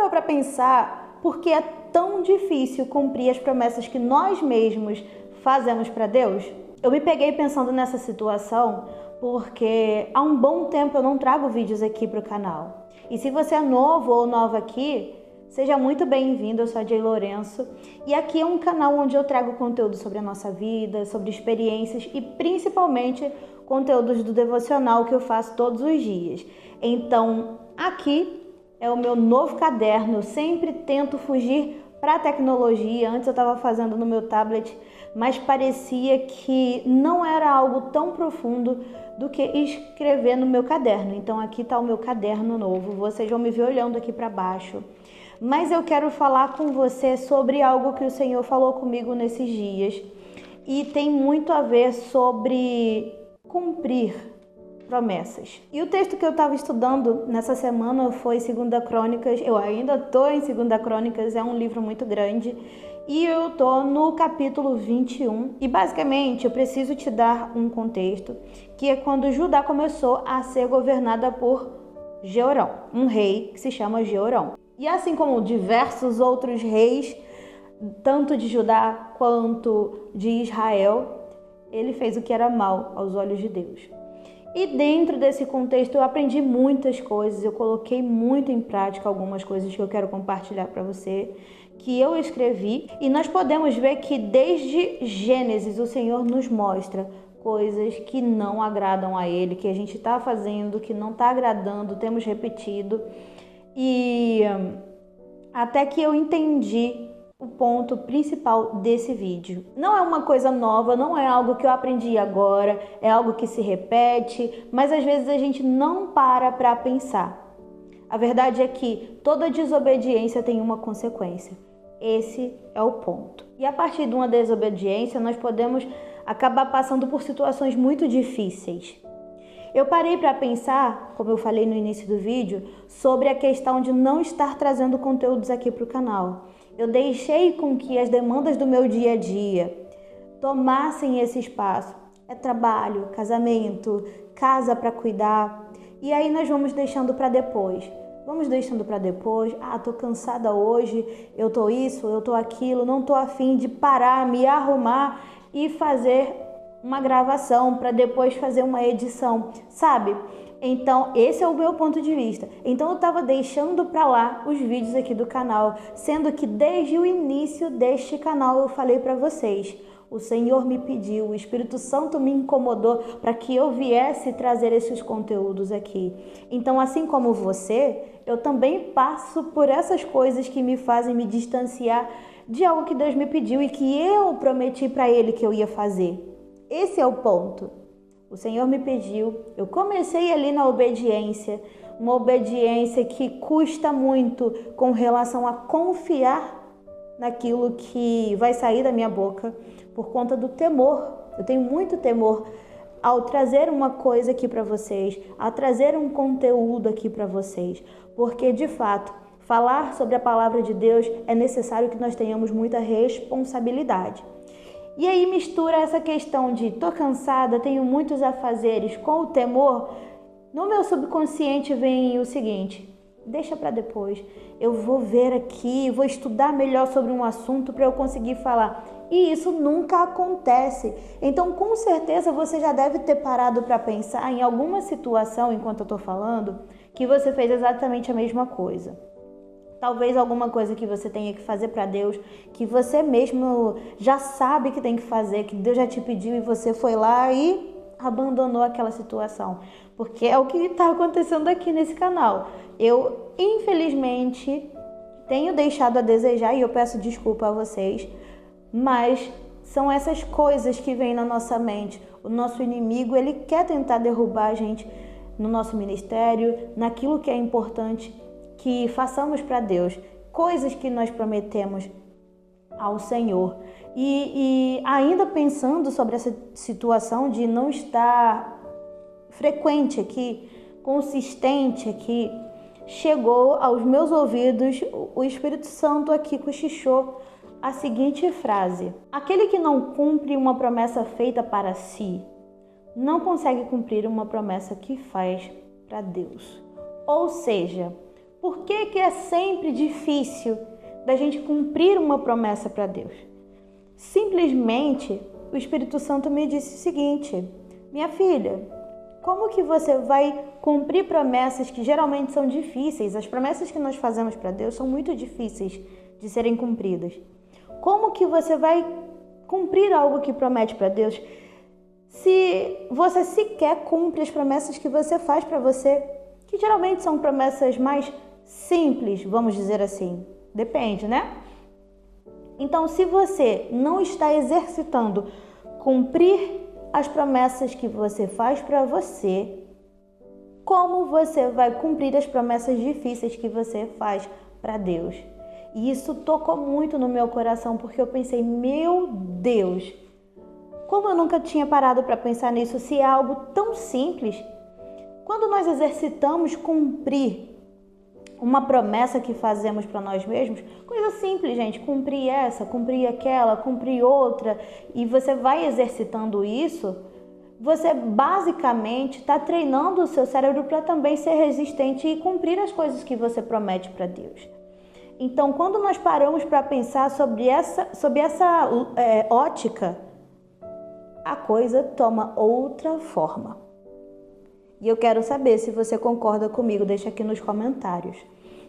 parou para pensar por que é tão difícil cumprir as promessas que nós mesmos fazemos para Deus? Eu me peguei pensando nessa situação porque há um bom tempo eu não trago vídeos aqui para o canal. E se você é novo ou nova aqui, seja muito bem-vindo, eu sou a Jay Lourenço. E aqui é um canal onde eu trago conteúdo sobre a nossa vida, sobre experiências e principalmente conteúdos do devocional que eu faço todos os dias. Então, aqui é o meu novo caderno, eu sempre tento fugir para a tecnologia. Antes eu estava fazendo no meu tablet, mas parecia que não era algo tão profundo do que escrever no meu caderno. Então aqui está o meu caderno novo, vocês vão me ver olhando aqui para baixo. Mas eu quero falar com você sobre algo que o Senhor falou comigo nesses dias e tem muito a ver sobre cumprir promessas. E o texto que eu estava estudando nessa semana foi 2 Crônicas. Eu ainda estou em 2 Crônicas, é um livro muito grande. E eu estou no capítulo 21. E basicamente eu preciso te dar um contexto, que é quando Judá começou a ser governada por Jeorão, um rei que se chama Jeorão. E assim como diversos outros reis, tanto de Judá quanto de Israel, ele fez o que era mal aos olhos de Deus. E dentro desse contexto eu aprendi muitas coisas, eu coloquei muito em prática algumas coisas que eu quero compartilhar para você, que eu escrevi. E nós podemos ver que desde Gênesis o Senhor nos mostra coisas que não agradam a Ele, que a gente está fazendo, que não está agradando, temos repetido. E até que eu entendi o ponto principal desse vídeo. Não é uma coisa nova, não é algo que eu aprendi agora, é algo que se repete, mas às vezes a gente não para pensar. A verdade é que toda desobediência tem uma consequência. Esse é o ponto. E a partir de uma desobediência, nós podemos acabar passando por situações muito difíceis. Eu parei para pensar, como eu falei no início do vídeo, sobre a questão de não estar trazendo conteúdos aqui para o canal. Eu deixei com que as demandas do meu dia a dia tomassem esse espaço. É trabalho, casamento, casa para cuidar. E aí nós vamos deixando para depois. Vamos deixando para depois. Tô cansada hoje, eu tô isso, eu tô aquilo, não tô afim de parar, me arrumar e fazer uma gravação para depois fazer uma edição, sabe? Então, esse é o meu ponto de vista. Então, eu estava deixando para lá os vídeos aqui do canal, sendo que desde o início deste canal eu falei para vocês, o Senhor me pediu, o Espírito Santo me incomodou para que eu viesse trazer esses conteúdos aqui. Então, assim como você, eu também passo por essas coisas que me fazem me distanciar de algo que Deus me pediu e que eu prometi para Ele que eu ia fazer. Esse é o ponto. O Senhor me pediu, eu comecei ali na obediência, uma obediência que custa muito com relação a confiar naquilo que vai sair da minha boca por conta do temor. Eu tenho muito temor ao trazer uma coisa aqui para vocês, a trazer um conteúdo aqui para vocês, porque de fato, falar sobre a palavra de Deus é necessário que nós tenhamos muita responsabilidade. E aí mistura essa questão de tô cansada, tenho muitos afazeres com o temor. No meu subconsciente vem o seguinte: deixa para depois. Eu vou ver aqui, vou estudar melhor sobre um assunto para eu conseguir falar. E isso nunca acontece. Então, com certeza, você já deve ter parado para pensar em alguma situação, enquanto eu estou falando, que você fez exatamente a mesma coisa. Talvez alguma coisa que você tenha que fazer para Deus, que você mesmo já sabe que tem que fazer, que Deus já te pediu e você foi lá e abandonou aquela situação. Porque é o que está acontecendo aqui nesse canal. Eu, infelizmente, tenho deixado a desejar e eu peço desculpa a vocês, mas são essas coisas que vêm na nossa mente. O nosso inimigo, ele quer tentar derrubar a gente no nosso ministério, naquilo que é importante que façamos para Deus, coisas que nós prometemos ao Senhor. E ainda pensando sobre essa situação de não estar frequente aqui, consistente aqui, chegou aos meus ouvidos o Espírito Santo aqui cochichou a seguinte frase: aquele que não cumpre uma promessa feita para si, não consegue cumprir uma promessa que faz para Deus. Ou seja, Por que é sempre difícil da gente cumprir uma promessa para Deus? Simplesmente, o Espírito Santo me disse o seguinte: minha filha, como que você vai cumprir promessas que geralmente são difíceis? As promessas que nós fazemos para Deus são muito difíceis de serem cumpridas. Como que você vai cumprir algo que promete para Deus se você sequer cumpre as promessas que você faz para você, que geralmente são promessas mais simples, vamos dizer assim? Depende, né? Então, se você não está exercitando cumprir as promessas que você faz para você, como você vai cumprir as promessas difíceis que você faz para Deus? E isso tocou muito no meu coração, porque eu pensei, meu Deus, como eu nunca tinha parado para pensar nisso, se é algo tão simples. Quando nós exercitamos cumprir uma promessa que fazemos para nós mesmos, coisa simples, gente, cumprir essa, cumprir aquela, cumprir outra, e você vai exercitando isso, você basicamente está treinando o seu cérebro para também ser resistente e cumprir as coisas que você promete para Deus. Então, quando nós paramos para pensar sobre essa ótica, a coisa toma outra forma. E eu quero saber se você concorda comigo, deixa aqui nos comentários.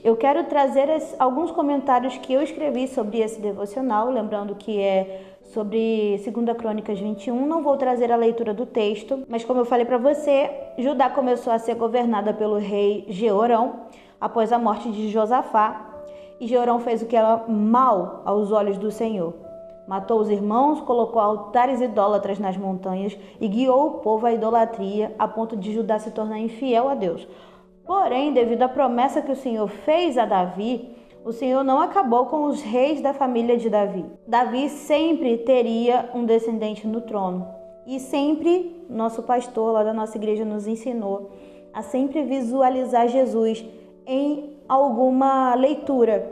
Eu quero trazer alguns comentários que eu escrevi sobre esse devocional, lembrando que é sobre 2 Crônicas 21. Não vou trazer a leitura do texto, mas como eu falei para você, Judá começou a ser governada pelo rei Jeorão após a morte de Josafá. E Jeorão fez o que era mal aos olhos do Senhor. Matou os irmãos, colocou altares idólatras nas montanhas e guiou o povo à idolatria, a ponto de Judá se tornar infiel a Deus. Porém, devido à promessa que o Senhor fez a Davi, o Senhor não acabou com os reis da família de Davi. Davi sempre teria um descendente no trono. E sempre, nosso pastor lá da nossa igreja nos ensinou a sempre visualizar Jesus em alguma leitura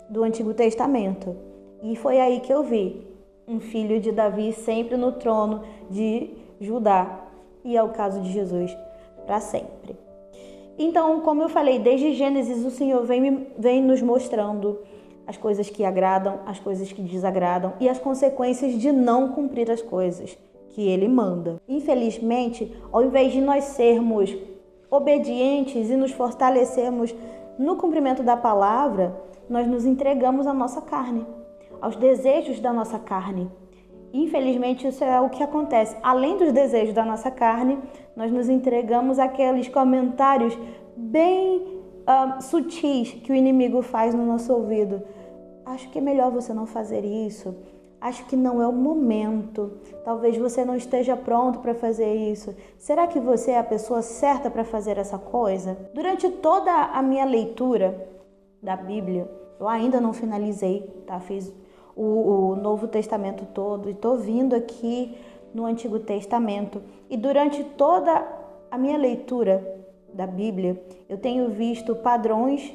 do Antigo Testamento. E foi aí que eu vi um filho de Davi sempre no trono de Judá. E é o caso de Jesus para sempre. Então, como eu falei, desde Gênesis o Senhor vem nos mostrando as coisas que agradam, as coisas que desagradam e as consequências de não cumprir as coisas que Ele manda. Infelizmente, ao invés de nós sermos obedientes e nos fortalecermos no cumprimento da palavra, nós nos entregamos à nossa carne, aos desejos da nossa carne. Infelizmente, isso é o que acontece. Além dos desejos da nossa carne, nós nos entregamos àqueles comentários bem sutis que o inimigo faz no nosso ouvido. Acho que é melhor você não fazer isso. Acho que não é o momento. Talvez você não esteja pronto para fazer isso. Será que você é a pessoa certa para fazer essa coisa? Durante toda a minha leitura da Bíblia, eu ainda não finalizei, tá? Fiz o Novo Testamento todo e estou vindo aqui no Antigo Testamento. E durante toda a minha leitura da Bíblia, eu tenho visto padrões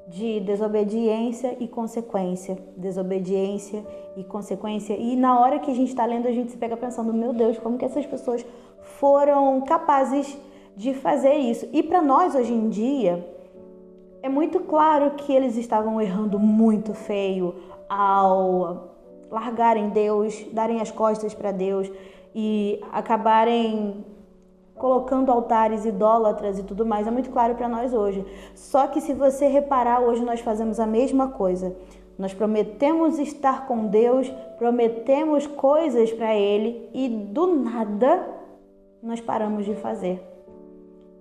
de desobediência e consequência. Desobediência e consequência. E na hora que a gente está lendo, a gente se pega pensando, meu Deus, como que essas pessoas foram capazes de fazer isso? E para nós, hoje em dia, é muito claro que eles estavam errando muito feio ao largarem Deus, darem as costas para Deus e acabarem colocando altares idólatras e tudo mais. É muito claro para nós hoje. Só que se você reparar, hoje nós fazemos a mesma coisa. Nós prometemos estar com Deus, prometemos coisas para Ele e do nada nós paramos de fazer.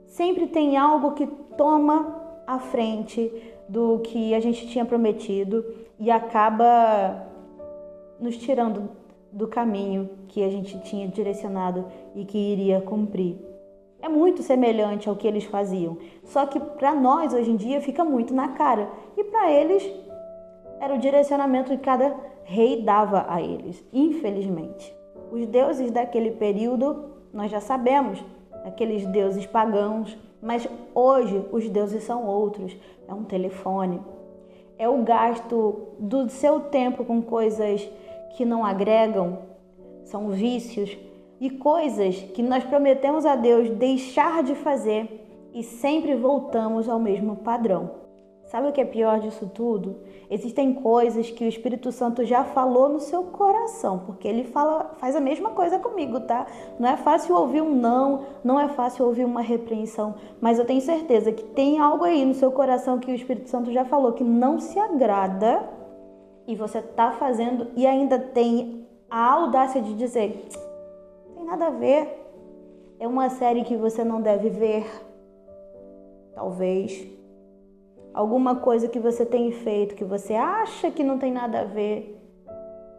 Sempre tem algo que toma à frente do que a gente tinha prometido e acaba nos tirando do caminho que a gente tinha direcionado e que iria cumprir. É muito semelhante ao que eles faziam, só que para nós hoje em dia fica muito na cara e para eles era o direcionamento que cada rei dava a eles, infelizmente. Os deuses daquele período nós já sabemos, aqueles deuses pagãos, mas hoje os deuses são outros. É um telefone, é o gasto do seu tempo com coisas que não agregam, são vícios e coisas que nós prometemos a Deus deixar de fazer e sempre voltamos ao mesmo padrão. Sabe o que é pior disso tudo? Existem coisas que o Espírito Santo já falou no seu coração, porque ele faz a mesma coisa comigo, tá? Não é fácil ouvir um não, não é fácil ouvir uma repreensão, mas eu tenho certeza que tem algo aí no seu coração que o Espírito Santo já falou que não se agrada e você tá fazendo e ainda tem a audácia de dizer, não tem nada a ver, é uma série que você não deve ver, talvez. Alguma coisa que você tem feito, que você acha que não tem nada a ver,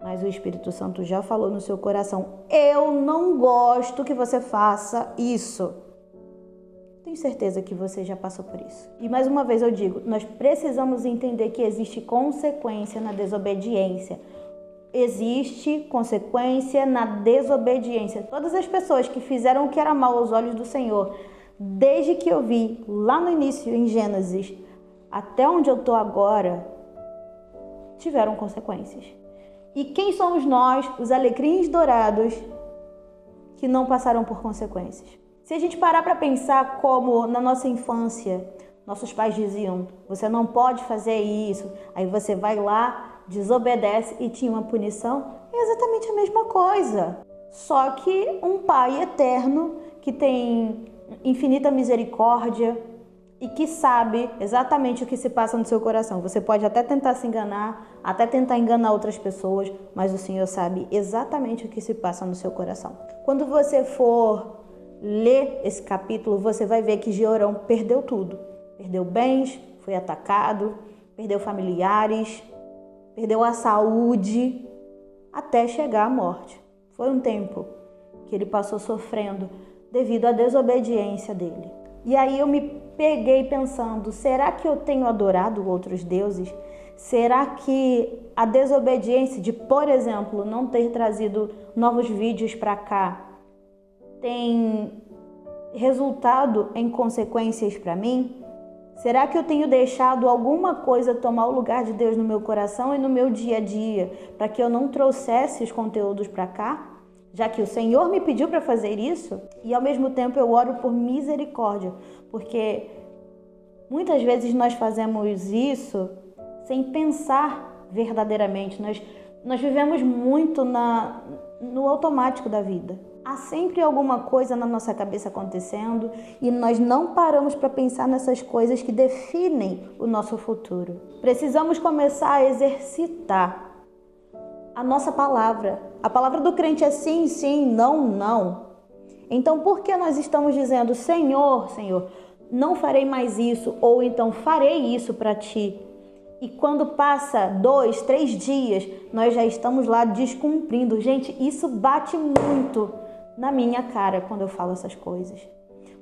mas o Espírito Santo já falou no seu coração, eu não gosto que você faça isso. Tenho certeza que você já passou por isso. E mais uma vez eu digo, nós precisamos entender que existe consequência na desobediência. Existe consequência na desobediência. Todas as pessoas que fizeram o que era mal aos olhos do Senhor, desde que eu vi lá no início em Gênesis, até onde eu estou agora, tiveram consequências. E quem somos nós, os alecrins dourados, que não passaram por consequências? Se a gente parar para pensar como na nossa infância, nossos pais diziam, você não pode fazer isso, aí você vai lá, desobedece e tinha uma punição, é exatamente a mesma coisa. Só que um pai eterno, que tem infinita misericórdia, e que sabe exatamente o que se passa no seu coração. Você pode até tentar se enganar, até tentar enganar outras pessoas, mas o Senhor sabe exatamente o que se passa no seu coração. Quando você for ler esse capítulo, você vai ver que Jeorão perdeu tudo. Perdeu bens, foi atacado, perdeu familiares, perdeu a saúde, até chegar à morte. Foi um tempo que ele passou sofrendo devido à desobediência dele. E aí eu me peguei pensando, será que eu tenho adorado outros deuses? Será que a desobediência de, por exemplo, não ter trazido novos vídeos para cá tem resultado em consequências para mim? Será que eu tenho deixado alguma coisa tomar o lugar de Deus no meu coração e no meu dia a dia para que eu não trouxesse os conteúdos para cá? Já que o Senhor me pediu para fazer isso, e ao mesmo tempo eu oro por misericórdia, porque muitas vezes nós fazemos isso sem pensar verdadeiramente, nós vivemos muito no automático da vida. Há sempre alguma coisa na nossa cabeça acontecendo e nós não paramos para pensar nessas coisas que definem o nosso futuro. Precisamos começar a exercitar a nossa palavra. A palavra do crente é sim, sim, não, não. Então, por que nós estamos dizendo, Senhor, Senhor, não farei mais isso, ou então farei isso para ti? E quando passa 2, 3 dias, nós já estamos lá descumprindo. Gente, isso bate muito na minha cara quando eu falo essas coisas.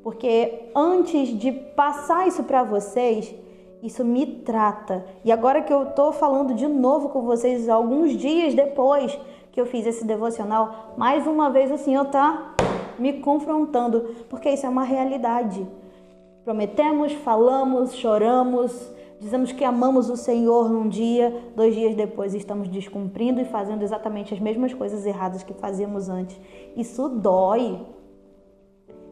Porque antes de passar isso para vocês, isso me trata. E agora que eu tô falando de novo com vocês, alguns dias depois que eu fiz esse devocional, mais uma vez o Senhor tá me confrontando, porque isso é uma realidade. Prometemos, falamos, choramos, dizemos que amamos o Senhor num dia, 2 dias depois estamos descumprindo e fazendo exatamente as mesmas coisas erradas que fazíamos antes. Isso dói.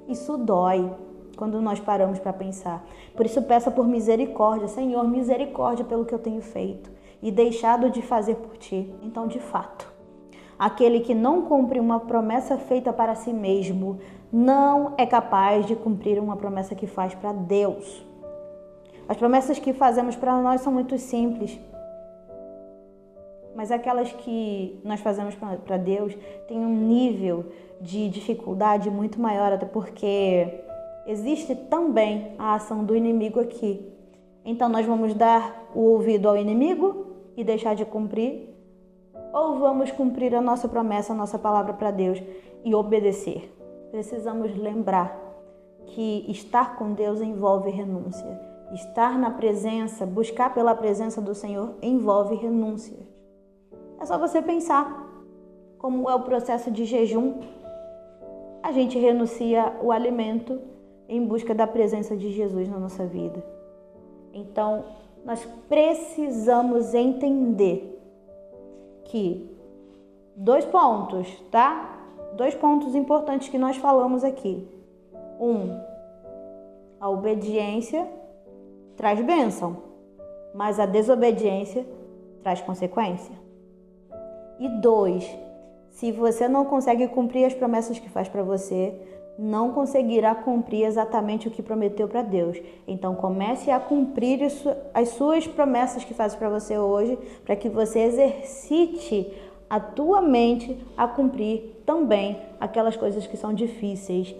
Isso dói quando nós paramos para pensar. Por isso peça por misericórdia. Senhor, misericórdia pelo que eu tenho feito e deixado de fazer por ti. Então, de fato, aquele que não cumpre uma promessa feita para si mesmo não é capaz de cumprir uma promessa que faz para Deus. As promessas que fazemos para nós são muito simples, mas aquelas que nós fazemos para Deus têm um nível de dificuldade muito maior, até porque existe também a ação do inimigo aqui. Então nós vamos dar o ouvido ao inimigo e deixar de cumprir, ou vamos cumprir a nossa promessa, a nossa palavra para Deus e obedecer? Precisamos lembrar que estar com Deus envolve renúncia. Estar na presença, buscar pela presença do Senhor envolve renúncia. É só você pensar como é o processo de jejum. A gente renuncia o alimento em busca da presença de Jesus na nossa vida. Então, nós precisamos entender que 2 pontos, tá? 2 pontos importantes que nós falamos aqui. 1, a obediência traz bênção. mas a desobediência traz consequência. E 2, se você não consegue cumprir as promessas que faz para você, não conseguirá cumprir exatamente o que prometeu para Deus. Então comece a cumprir as suas promessas que faz para você hoje, para que você exercite a tua mente a cumprir também aquelas coisas que são difíceis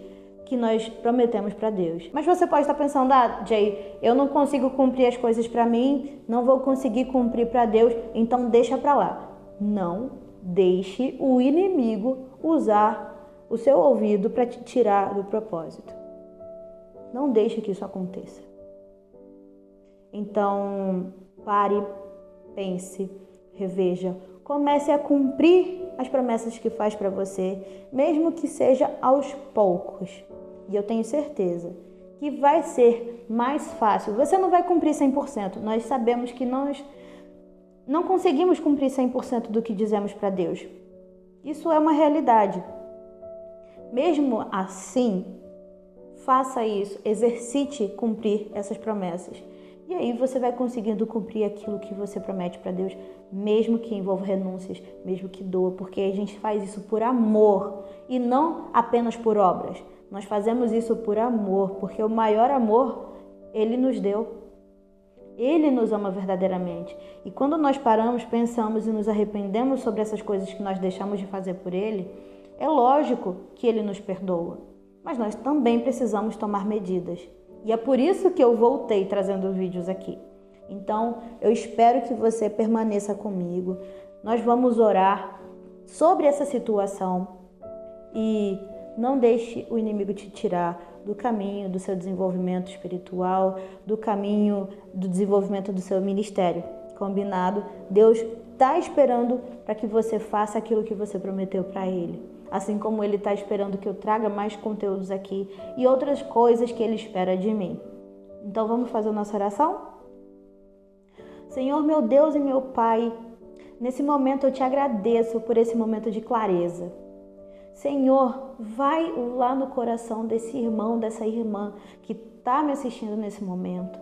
que nós prometemos para Deus. Mas você pode estar pensando, Jay, eu não consigo cumprir as coisas para mim, não vou conseguir cumprir para Deus, então deixa para lá. Não deixe o inimigo usar o seu ouvido para te tirar do propósito. Não deixe que isso aconteça. Então, pare, pense, reveja, comece a cumprir as promessas que faz para você, mesmo que seja aos poucos. E eu tenho certeza que vai ser mais fácil. Você não vai cumprir 100%. Nós sabemos que nós não conseguimos cumprir 100% do que dizemos para Deus. Isso é uma realidade. Mesmo assim, faça isso, exercite cumprir essas promessas. E aí você vai conseguindo cumprir aquilo que você promete para Deus, mesmo que envolva renúncias, mesmo que doa, porque a gente faz isso por amor e não apenas por obras. Nós fazemos isso por amor, porque o maior amor Ele nos deu. Ele nos ama verdadeiramente. E quando nós paramos, pensamos e nos arrependemos sobre essas coisas que nós deixamos de fazer por Ele, é lógico que Ele nos perdoa, mas nós também precisamos tomar medidas. E é por isso que eu voltei trazendo vídeos aqui. Então, eu espero que você permaneça comigo. Nós vamos orar sobre essa situação e não deixe o inimigo te tirar do caminho do seu desenvolvimento espiritual, do caminho do desenvolvimento do seu ministério. Combinado? Deus está esperando para que você faça aquilo que você prometeu para Ele. Assim como Ele está esperando que eu traga mais conteúdos aqui e outras coisas que Ele espera de mim. Então vamos fazer a nossa oração? Senhor, meu Deus e meu Pai, nesse momento eu te agradeço por esse momento de clareza. Senhor, vai lá no coração desse irmão, dessa irmã que está me assistindo nesse momento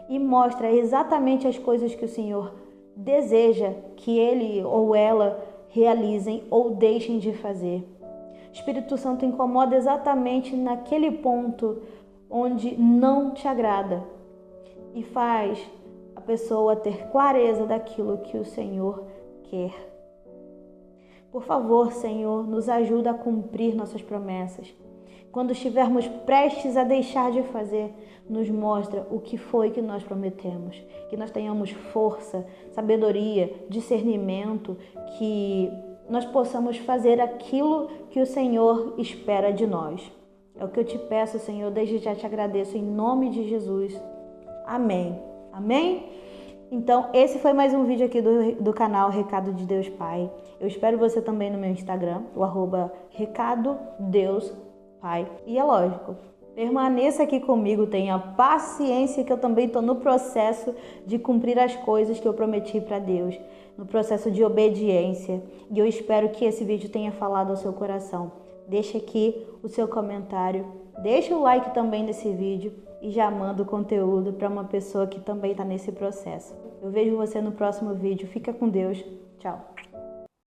e mostra exatamente as coisas que o Senhor deseja que ele ou ela realizem ou deixem de fazer. Espírito Santo, incomoda exatamente naquele ponto onde não te agrada e faz a pessoa ter clareza daquilo que o Senhor quer. Por favor, Senhor, nos ajuda a cumprir nossas promessas. Quando estivermos prestes a deixar de fazer, nos mostra o que foi que nós prometemos. Que nós tenhamos força, sabedoria, discernimento, que nós possamos fazer aquilo que o Senhor espera de nós. É o que eu te peço, Senhor, desde já te agradeço em nome de Jesus. Amém. Amém? Então, esse foi mais um vídeo aqui do canal Recado de Deus Pai. Eu espero você também no meu Instagram, o @Recado Deus Pai. E é lógico, permaneça aqui comigo, tenha paciência que eu também estou no processo de cumprir as coisas que eu prometi para Deus, no processo de obediência. E eu espero que esse vídeo tenha falado ao seu coração. Deixe aqui o seu comentário, deixe o like também nesse vídeo e já manda o conteúdo para uma pessoa que também está nesse processo. Eu vejo você no próximo vídeo. Fica com Deus. Tchau.